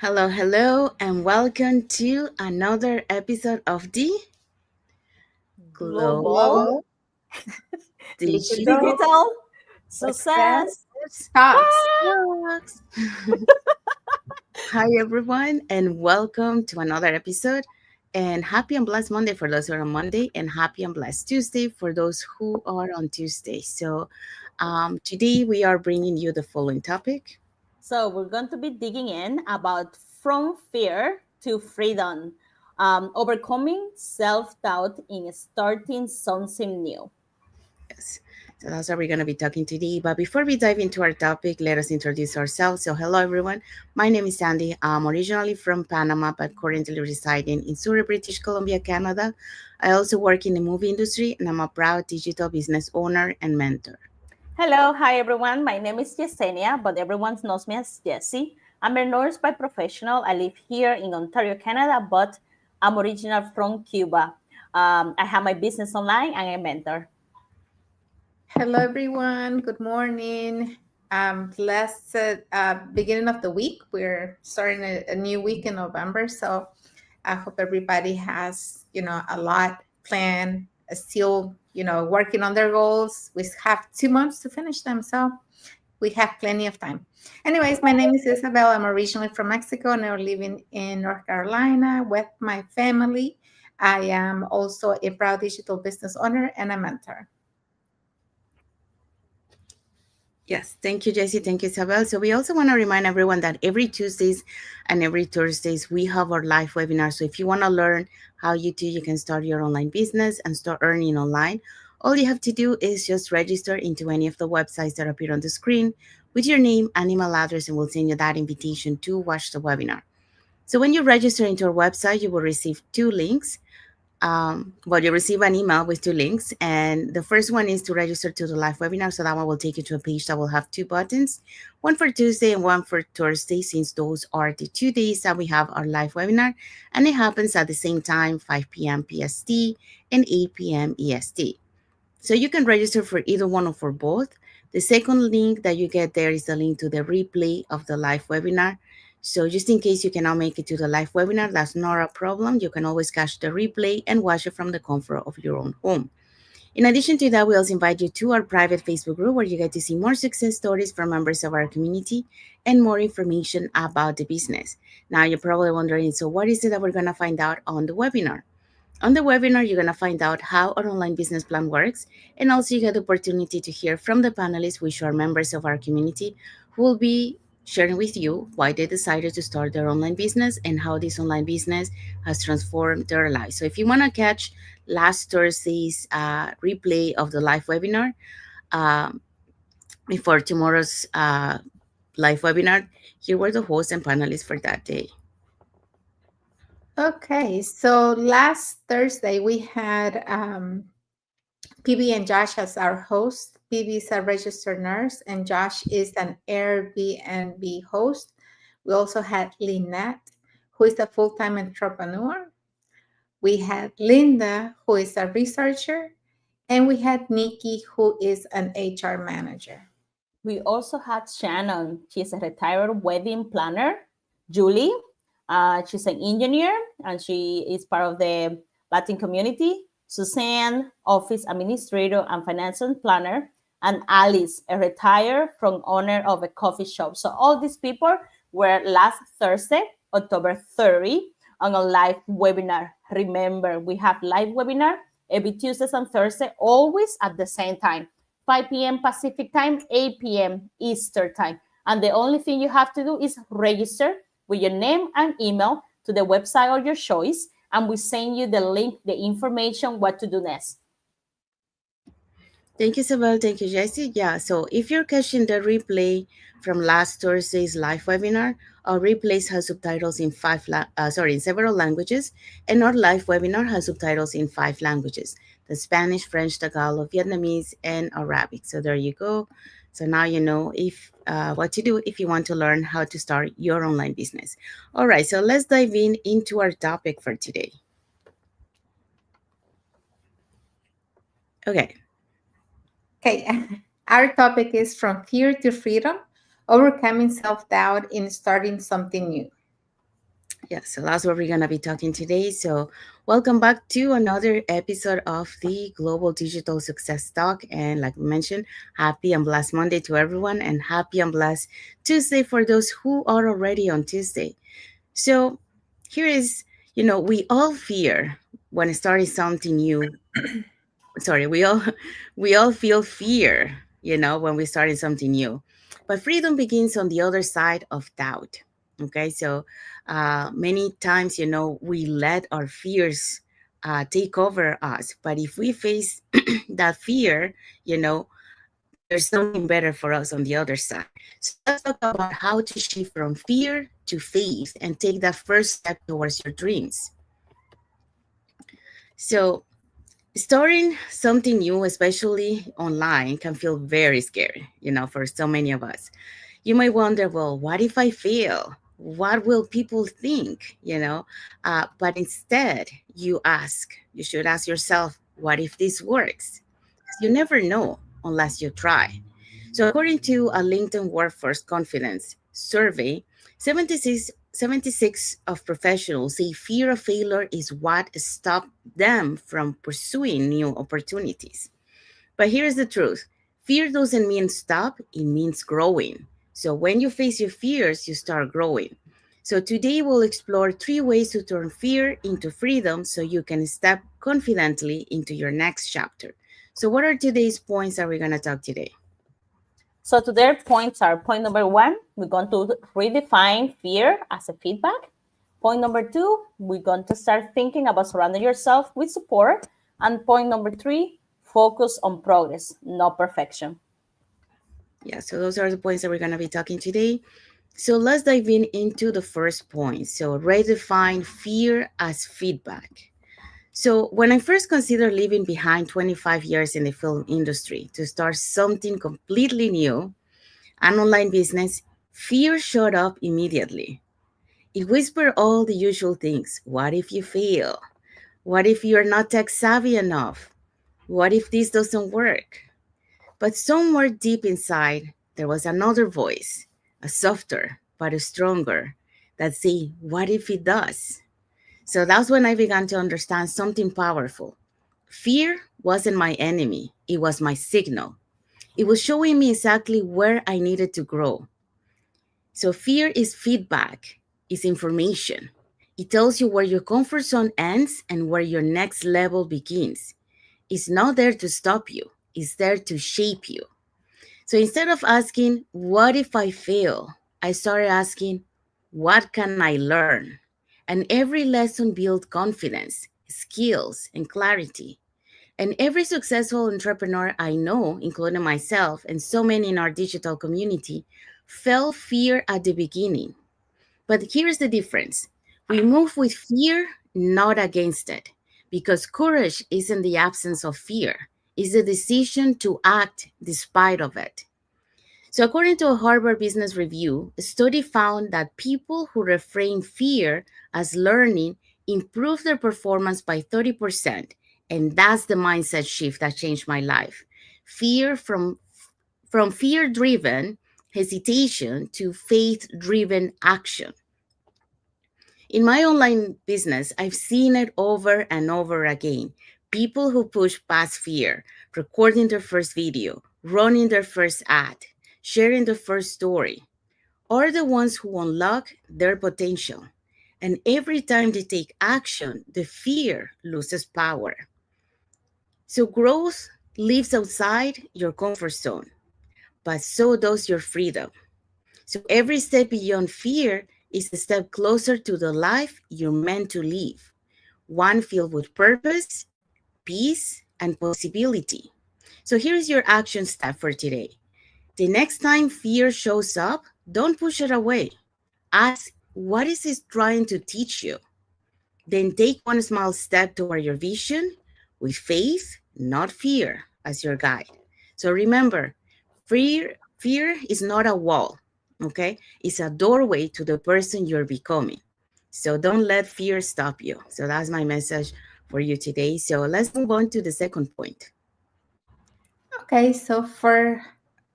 Hello, hello, and welcome to another episode of the Global Global Global Digital Digital digital Success success Talks. Talks. Hi, everyone, and welcome to another episode. And happy and blessed Monday for those who are on Monday, and happy and blessed Tuesday for those who are on Tuesday. Today we are bringing you the following topic. So we're going to be digging in about from fear to freedom, overcoming self-doubt in starting something new. Yes. So that's what we're going to be talking today. But before we dive into our topic, let us introduce ourselves. So, hello, everyone. My name is Sandy. I'm originally from Panama, but currently residing in Surrey, British Columbia, Canada. I also work in the movie industry, and I'm a proud digital business owner and mentor. Hello, hi everyone. My name is Yesenia, but everyone knows me as Jessie. I'm a nurse by professional. I live here in Ontario, Canada, but I'm original from Cuba. I have my business online and a mentor. Hello, everyone. Good morning. Blessed beginning of the week. We're starting a new week in November. So I hope everybody has, a lot planned, still, working on their goals. We have 2 months to finish them. So we have plenty of time. Anyways, my name is Isabel. I'm originally from Mexico, now living in North Carolina with my family. I am also a proud digital business owner and a mentor. Yes, thank you, Jessie. Thank you, Isabel. So we also want to remind everyone that every Tuesdays and every Thursdays we have our live webinar. So if you want to learn how you can start your online business and start earning online, all you have to do is just register into any of the websites that appear on the screen with your name and email address, and we'll send you that invitation to watch the webinar. So when you register into our website, you will receive two links. You receive an email with two links, and the first one is to register to the live webinar. So that one will take you to a page that will have two buttons, one for Tuesday and one for Thursday, since those are the 2 days that we have our live webinar, and it happens at the same time, 5 p.m. PST and 8 p.m. EST. So you can register for either one or for both. The second link that you get there is the link to the replay of the live webinar. So just in case you cannot make it to the live webinar, that's not a problem. You can always catch the replay and watch it from the comfort of your own home. In addition to that, we also invite you to our private Facebook group where you get to see more success stories from members of our community and more information about the business. Now, you're probably wondering, so what is it that we're going to find out on the webinar? On the webinar, you're going to find out how our online business plan works, and also you get the opportunity to hear from the panelists, which are members of our community, who will be sharing with you why they decided to start their online business and how this online business has transformed their lives. So if you want to catch last Thursday's replay of the live webinar um, before tomorrow's live webinar, here were the hosts and panelists for that day. Okay, so last Thursday we had PB and Josh as our host. PB is a registered nurse, and Josh is an Airbnb host. We also had Lynette, who is a full time entrepreneur. We had Linda, who is a researcher, and we had Nikki, who is an HR manager. We also had Shannon. She's a retired wedding planner. Julie, she's an engineer and she is part of the Latin community. Suzanne, office administrator and financial planner. And Alice, a retired from owner of a coffee shop. So all these people were last Thursday, October 30, on a live webinar. Remember, we have live webinar every Tuesdays and Thursday, always at the same time. 5 p.m. Pacific time, 8 p.m. Eastern time. And the only thing you have to do is register with your name and email to the website of your choice, and we send you the link, the information, what to do next. Thank you, Isabel. Thank you, Jessie. Yeah, so if you're catching the replay from last Thursday's live webinar, our replays has subtitles in in several languages, and our live webinar has subtitles in 5 languages: the Spanish, French, Tagalog, Vietnamese, and Arabic. So there you go. So now you know if what to do if you want to learn how to start your online business. All right, so let's dive into our topic for today. Okay. Okay, our topic is from fear to freedom, overcoming self doubt in starting something new. Yeah, so that's what we're going to be talking today. So, welcome back to another episode of the Global Digital Success Talk. And like we mentioned, happy and blessed Monday to everyone, and happy and blessed Tuesday for those who are already on Tuesday. So, here is, we all fear when starting something new. Sorry, we all feel fear, when we starting something new, but freedom begins on the other side of doubt. Okay, so many times, we let our fears take over us, but if we face that fear, you know there's something better for us on the other side. So let's talk about how to shift from fear to faith and take that first step towards your dreams. So starting something new, especially online, can feel very scary, for so many of us. You might wonder, well, what if I fail? What will people think? But instead, you should ask yourself, what if this works? You never know unless you try. So, according to a LinkedIn Workforce Confidence survey, 76 of professionals say fear of failure is what stopped them from pursuing new opportunities. But here's the truth: fear doesn't mean stop, it means growing. So, when you face your fears, you start growing. So, today we'll explore 3 ways to turn fear into freedom so you can step confidently into your next chapter. So, what are today's points that we're going to talk today? So to their points are point number one, we're going to redefine fear as a feedback. Point number two, we're going to start thinking about surrounding yourself with support. And point number three, focus on progress, not perfection. Yeah, so those are the points that we're going to be talking today. So let's dive into the first point. So redefine fear as feedback. So when I first considered leaving behind 25 years in the film industry to start something completely new, an online business, fear showed up immediately. It whispered all the usual things. What if you fail? What if you're not tech savvy enough? What if this doesn't work? But somewhere deep inside, there was another voice, a softer but a stronger, that said, what if it does? So that's when I began to understand something powerful. Fear wasn't my enemy, it was my signal. It was showing me exactly where I needed to grow. So fear is feedback, is information. It tells you where your comfort zone ends and where your next level begins. It's not there to stop you, it's there to shape you. So instead of asking, what if I fail? I started asking, what can I learn? And every lesson built confidence, skills, and clarity. And every successful entrepreneur I know, including myself and so many in our digital community, felt fear at the beginning. But here's the difference: we move with fear, not against it. Because courage isn't the absence of fear, it's the decision to act despite of it. So, according to a Harvard Business Review, a study found that people who reframe fear as learning improve their performance by 30%. And that's the mindset shift that changed my life. Fear from fear driven hesitation to faith driven action. In my online business, I've seen it over and over again. People who push past fear, recording their first video, running their first ad, sharing the first story, are the ones who unlock their potential. And every time they take action, the fear loses power. So growth lives outside your comfort zone, but so does your freedom. So every step beyond fear is a step closer to the life you're meant to live, one filled with purpose, peace, and possibility. So here's your action step for today. The next time fear shows up, don't push it away. Ask, what is it trying to teach you? Then take one small step toward your vision with faith, not fear, as your guide. So remember, fear is not a wall, okay? It's a doorway to the person you're becoming. So don't let fear stop you. So that's my message for you today. So let's move on to the second point. Okay, so for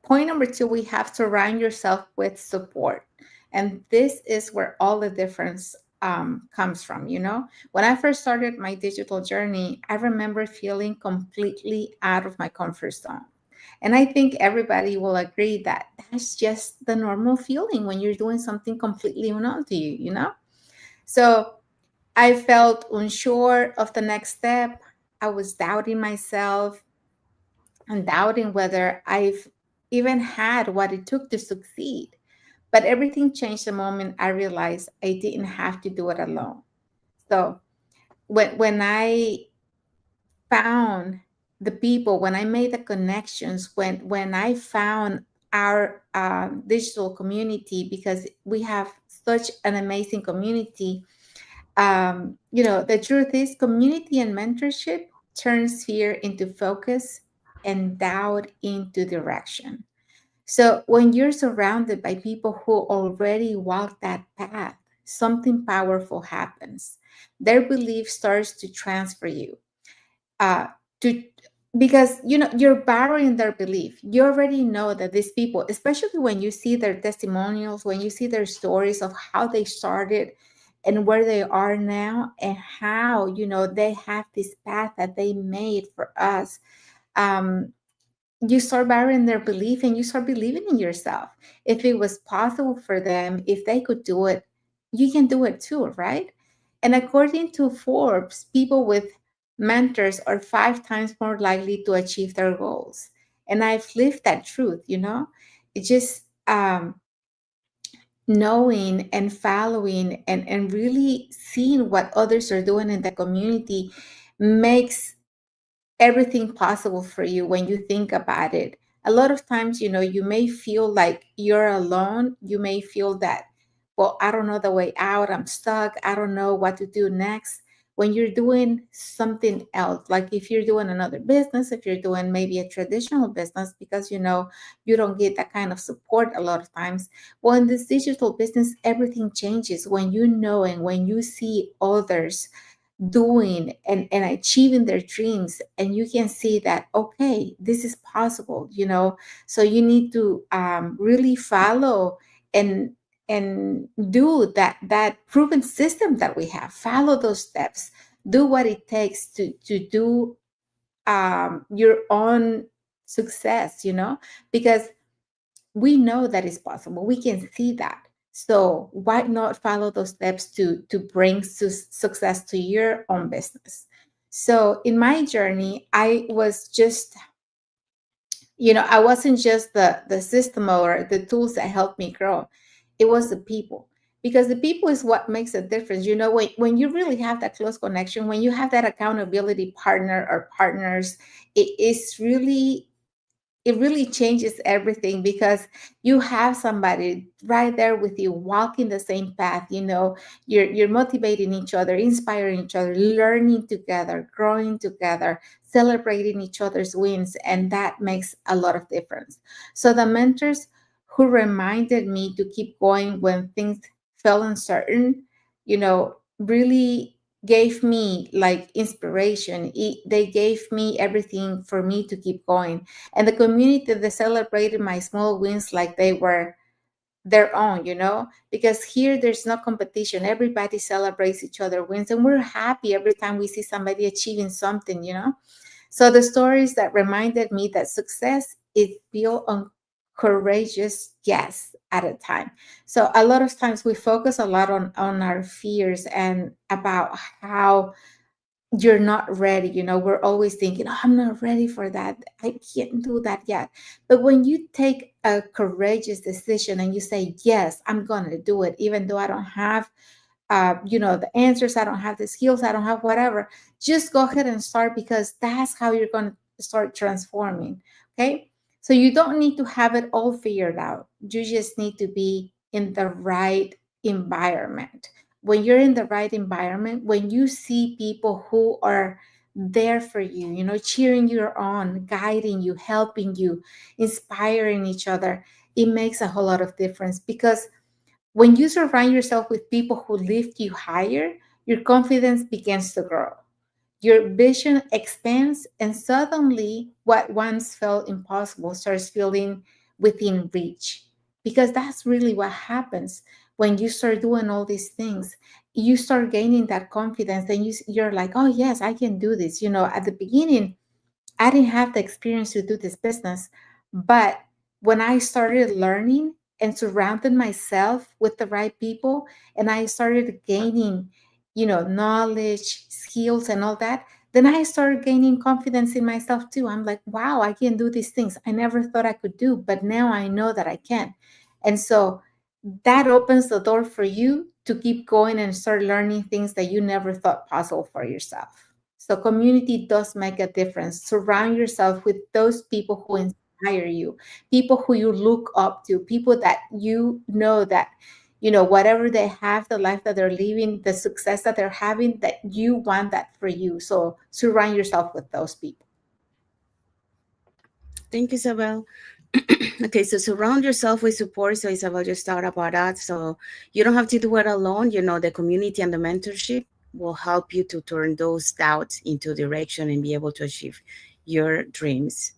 point number two, we have to surround yourself with support. And this is where all the difference comes from. When I first started my digital journey, I remember feeling completely out of my comfort zone. And I think everybody will agree that that's just the normal feeling when you're doing something completely unknown to you. So I felt unsure of the next step. I was doubting myself and doubting whether I've even had what it took to succeed. But everything changed the moment I realized I didn't have to do it alone. So when I found the people, when I made the connections, when I found our digital community, because we have such an amazing community. The truth is, community and mentorship turns fear into focus and doubt into direction. So when you're surrounded by people who already walk that path, something powerful happens. Their belief starts to transfer you uh, to because you're borrowing their belief. You already know that these people, especially when you see their testimonials, when you see their stories of how they started and where they are now, and how they have this path that they made for us. Um, you start borrowing their belief, and you start believing in yourself. If it was possible for them, if they could do it, you can do it too, right? And according to Forbes, people with mentors are 5 times more likely to achieve their goals. And I've lived that truth. It just knowing and following and really seeing what others are doing in the community makes everything possible for you when you think about it. A lot of times, you may feel like you're alone. You may feel that, well, I don't know the way out. I'm stuck. I don't know what to do next. When you're doing something else, like if you're doing another business, if you're doing maybe a traditional business, because you don't get that kind of support a lot of times. Well, in this digital business, everything changes when you know and when you see others doing and achieving their dreams, and you can see that, okay, this is possible. So you need to really follow and do that proven system that we have. Follow those steps. Do what it takes to do your own success, because we know that it's possible. We can see that. So why not follow those steps to bring success to your own business? So in my journey, I wasn't just the system or the tools that helped me grow. It was the people. Because the people is what makes a difference. When you really have that close connection, when you have that accountability partner or partners, it really changes everything, because you have somebody right there with you walking the same path. You're motivating each other, inspiring each other, learning together, growing together, celebrating each other's wins, and that makes a lot of difference. So the mentors who reminded me to keep going when things felt uncertain, really gave me like inspiration. They gave me everything for me to keep going. And the community, they celebrated my small wins like they were their own, because here there's no competition. Everybody celebrates each other wins, and we're happy every time we see somebody achieving something. So the stories that reminded me that success is built on courageous yes at a time. So a lot of times we focus a lot on our fears and about how you're not ready. We're always thinking, oh, I'm not ready for that. I can't do that yet. But when you take a courageous decision and you say, yes, I'm going to do it, even though I don't have the answers, I don't have the skills, I don't have whatever, just go ahead and start, because that's how you're going to start transforming. Okay. So you don't need to have it all figured out. You just need to be in the right environment. When you're in the right environment, when you see people who are there for you, cheering you on, guiding you, helping you, inspiring each other, it makes a whole lot of difference. Because when you surround yourself with people who lift you higher, your confidence begins to grow. Your vision expands, and suddenly what once felt impossible starts feeling within reach. Because that's really what happens when you start doing all these things, you start gaining that confidence, and you're like, oh yes, I can do this. At the beginning, I didn't have the experience to do this business, but when I started learning and surrounded myself with the right people, and I started gaining, knowledge, skills, and all that, then I started gaining confidence in myself too. I'm like, wow, I can do these things I never thought I could do, but now I know that I can. And so that opens the door for you to keep going and start learning things that you never thought possible for yourself. So community does make a difference. Surround yourself with those people who inspire you, people who you look up to, people that that, whatever they have, the life that they're living, the success that they're having, that you want that for you. So surround yourself with those people. Thank you, Isabel. Okay, so surround yourself with support. So Isabel just thought about that. So you don't have to do it alone. The community and the mentorship will help you to turn those doubts into direction and be able to achieve your dreams.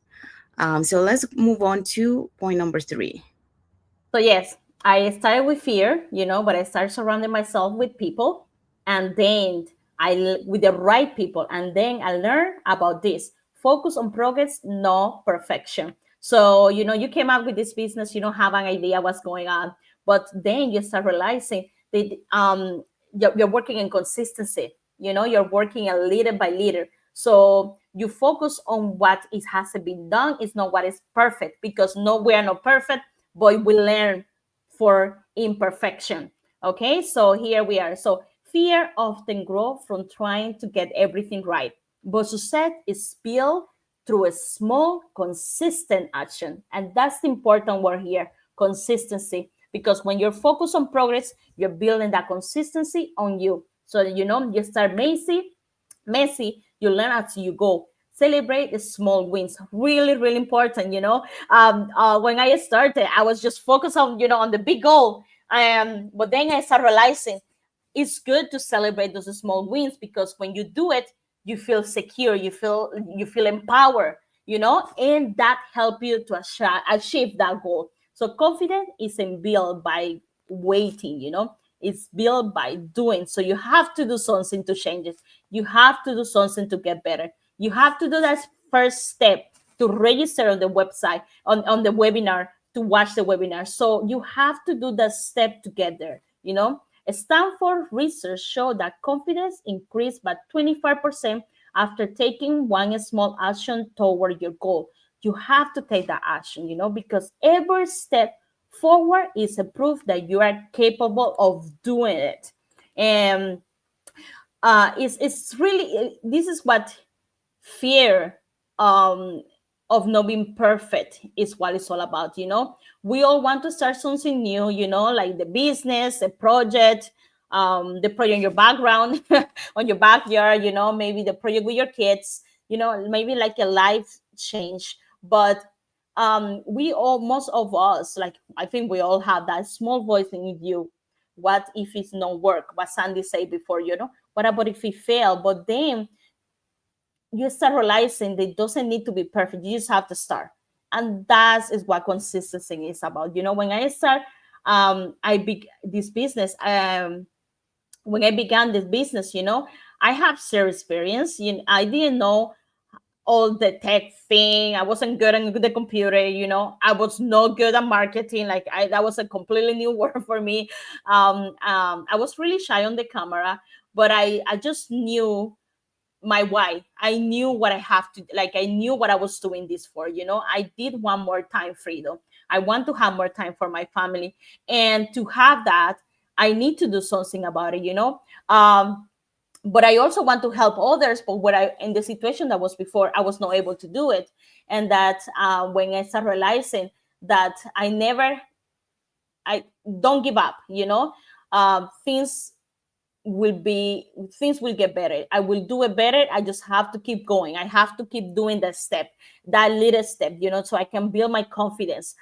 So let's move on to point number 3. So yes, I started with fear, but I started surrounding myself with people, and then with the right people, and then I learned about this. Focus on progress, no perfection. So you came up with this business, you don't have an idea what's going on, but then you start realizing that you're working in consistency. You're working a little by little. So you focus on what it has to be done. It's not what is perfect, because no, we are not perfect, but we learn for imperfection. Okay, so here we are. So fear often grows from trying to get everything right, but success is built through a small, consistent action. And that's the important word here, consistency. Because when you're focused on progress, you're building that consistency on you. So, you start messy, you learn as you go. Celebrate the small wins. Really, really important. When I started, I was just focused on on the big goal. But then I started realizing it's good to celebrate those small wins, because when you do it, you feel secure, you feel empowered, and that help you to achieve that goal. So confidence isn't built by waiting, it's built by doing. So you have to do something to change it. You have to do something to get better. You have to do that first step to register on the website, on the webinar, to watch the webinar. So you have to do that step to get there. Stanford research showed that confidence increased by 25% after taking one small action toward your goal. You have to take that action, because every step forward is a proof that you are capable of doing it. And it's really, this is what fear um, of not being perfect is what it's all about. We all want to start something new, like the business, a project, the project in your background, on your backyard, maybe the project with your kids, maybe like a life change. But we all, most of us, like, I think we all have that small voice in you. What if it's not work? What Sandy said before, what about if it fail? But then you start realizing that it doesn't need to be perfect. You just have to start. And that is what consistency is about. When I start, this business, when I began this business, I have zero experience. I didn't know all the tech thing. I wasn't good on the computer. I was not good at marketing. Like, that was a completely new word for me. I was really shy on the camera, but I just knew my why. I knew what I have to, like, I knew what I was doing this for. I did want more time freedom. I want to have more time for my family, and to have that, I need to do something about it. But I also want to help others. But what I, in the situation that was before, I was not able to do it. And that when I started realizing that I don't give up. Things things will get better. I will do it better. I just have to keep going. I have to keep doing that step, that little step, so I can build my confidence.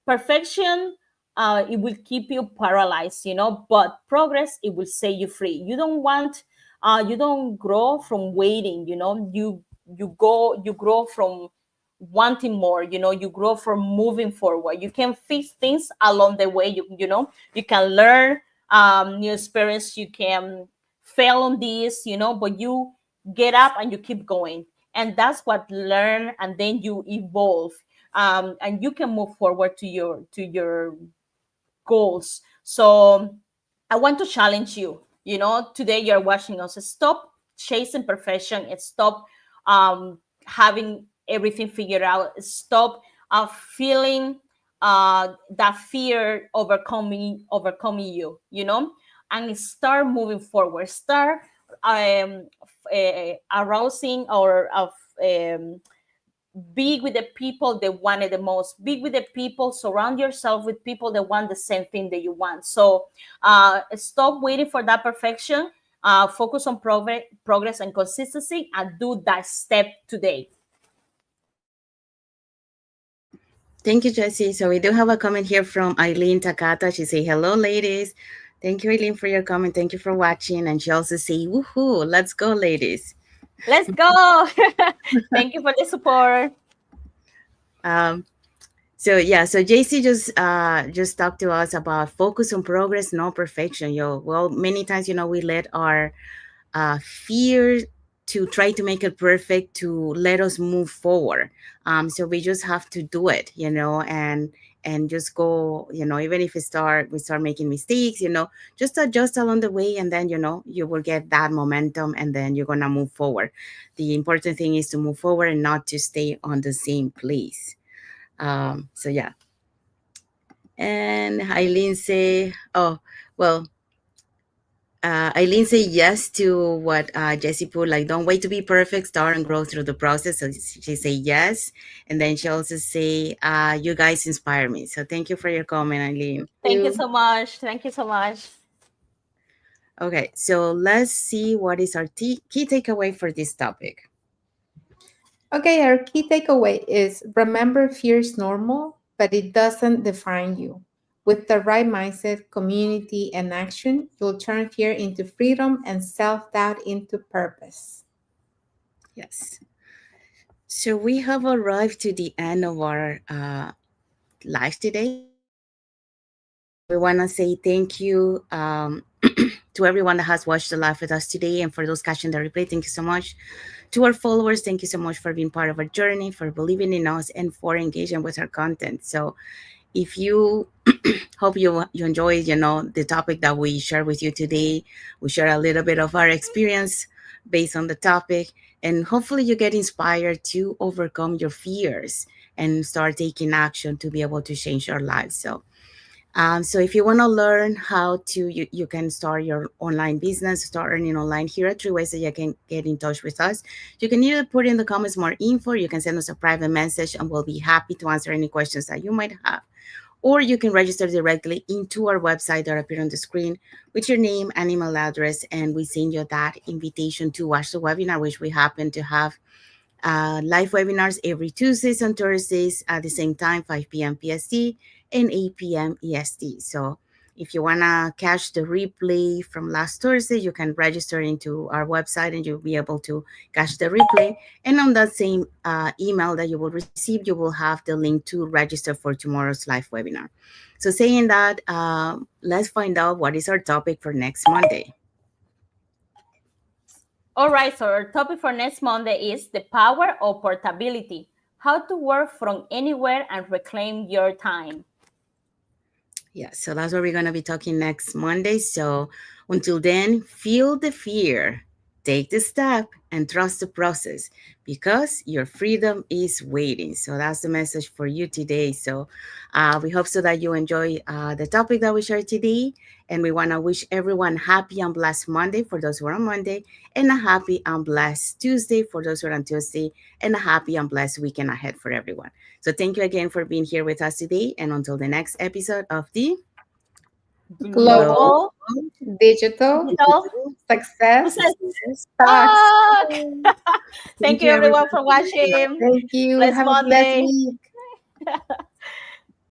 Perfection, it will keep you paralyzed, but progress, it will set you free. You don't grow from waiting, you grow from wanting more. You grow from moving forward. You can fix things along the way. You can learn new experience. You can fail on this, but you get up and you keep going. And that's what learn, and then you evolve, and you can move forward to your goals. So I want to challenge you. Today you're watching us. Stop chasing perfection and stop having everything figured out. Stop feeling that fear overcoming you, and start moving forward. Start arousing or of be with the people that want it the most. Be with the people. Surround yourself with people that want the same thing that you want. So stop waiting for that perfection. Focus on progress and consistency, and do that step today. Thank you, Jessie. So we do have a comment here from Eileen Takata. She say, "Hello, ladies. Thank you, Eileen, for your comment. Thank you for watching." And she also say, "Woohoo! Let's go, ladies." Let's go. Thank you for the support. Um, so yeah, so JC just talked to us about focus on progress, no perfection. Well, many times we let our fear to try to make it perfect to let us move forward. So we just have to do it, and just go, even if we start making mistakes, just adjust along the way, and then you will get that momentum, and then you're gonna move forward. The important thing is to move forward and not to stay on the same place. So yeah. And Eileen say, oh, well, Eileen say yes to what Jessie put, like, don't wait to be perfect, start and grow through the process. So she say yes. And then she also say, you guys inspire me. So thank you for your comment, Eileen. Thank you so much. Thank you so much. Okay, so let's see what is our key takeaway for this topic. Okay, our key takeaway is remember fear is normal, but it doesn't define you. With the right mindset, community, and action, you'll turn fear into freedom and self doubt into purpose. Yes. So we have arrived to the end of our live today. So we want to say thank you to everyone that has watched the live with us today, and for those catching the replay, thank you so much. To our followers, thank you so much for being part of our journey, for believing in us, and for engaging with our content. So if you hope you enjoy the topic that we share with you today. We share a little bit of our experience based on the topic, and hopefully you get inspired to overcome your fears and start taking action to be able to change your life. So if you want to learn how to you can start your online business, start earning online, here are three ways that you can get in touch with us. You can either put in the comments more info, you can send us a private message, and we'll be happy to answer any questions that you might have. Or you can register directly into our website that appear on the screen with your name and email address, and we send you that invitation to watch the webinar, which we happen to have live webinars every Tuesdays and Thursdays at the same time, 5 p.m. PST and 8 p.m. EST. So if you want to catch the replay from last Thursday, you can register into our website and you'll be able to catch the replay. And on that same email that you will receive, you will have the link to register for tomorrow's live webinar. So saying that, let's find out what is our topic for next Monday. All right, so our topic for next Monday is the power of portability. How to work from anywhere and reclaim your time. Yeah, so that's what we're going to be talking next Monday. So until then, feel the fear, take the step, and trust the process because your freedom is waiting. So that's the message for you today. So we hope so that you enjoy the topic that we shared today. And we want to wish everyone happy and blessed Monday for those who are on Monday, and a happy and blessed Tuesday for those who are on Tuesday, and a happy and blessed weekend ahead for everyone. So thank you again for being here with us today. And until the next episode of the Global, Global digital, digital success success talks. talk. Thank Thank you you, everyone everyone. for watching. Thank you. Bless Have a blessed Monday. week.